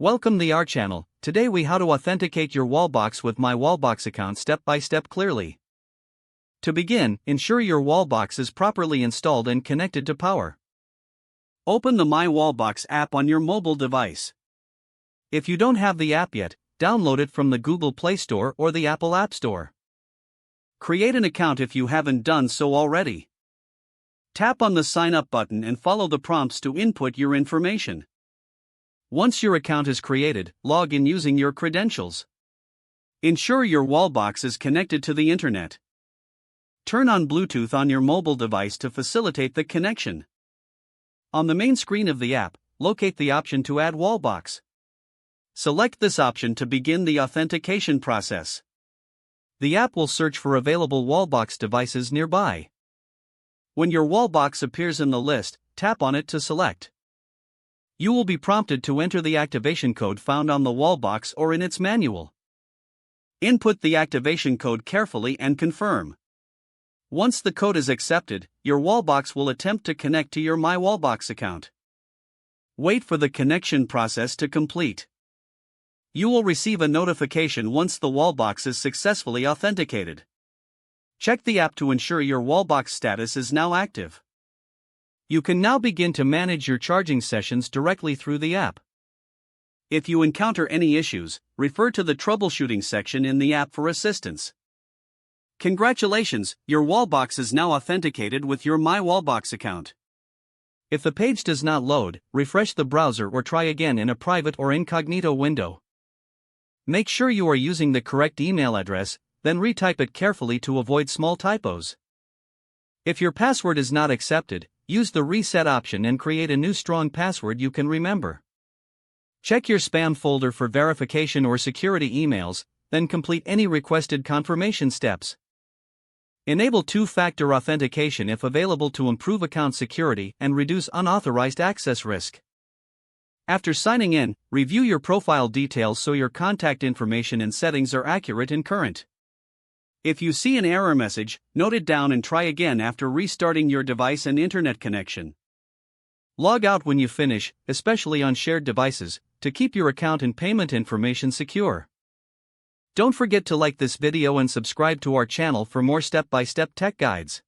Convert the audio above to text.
Welcome to our channel. Today we how to authenticate your Wallbox with myWallbox account step by step clearly. To begin, ensure your Wallbox is properly installed and connected to power. Open the myWallbox app on your mobile device. If you don't have the app yet, download it from the Google Play Store or the Apple App Store. Create an account if you haven't done so already. Tap on the Sign Up button and follow the prompts to input your information. Once your account is created, log in using your credentials. Ensure your Wallbox is connected to the internet. Turn on Bluetooth on your mobile device to facilitate the connection. On the main screen of the app, locate the option to add Wallbox. Select this option to begin the authentication process. The app will search for available Wallbox devices nearby. When your Wallbox appears in the list, tap on it to select. You will be prompted to enter the activation code found on the Wallbox or in its manual. Input the activation code carefully and confirm. Once the code is accepted, your Wallbox will attempt to connect to your myWallbox account. Wait for the connection process to complete. You will receive a notification once the Wallbox is successfully authenticated. Check the app to ensure your Wallbox status is now active. You can now begin to manage your charging sessions directly through the app. If you encounter any issues, refer to the troubleshooting section in the app for assistance. Congratulations, your Wallbox is now authenticated with your myWallbox account. If the page does not load, refresh the browser or try again in a private or incognito window. Make sure you are using the correct email address, then retype it carefully to avoid small typos. If your password is not accepted, use the reset option and create a new strong password you can remember. Check your spam folder for verification or security emails, then complete any requested confirmation steps. Enable two-factor authentication if available to improve account security and reduce unauthorized access risk. After signing in, review your profile details so your contact information and settings are accurate and current. If you see an error message, note it down and try again after restarting your device and internet connection. Log out when you finish, especially on shared devices, to keep your account and payment information secure. Don't forget to like this video and subscribe to our channel for more step-by-step tech guides.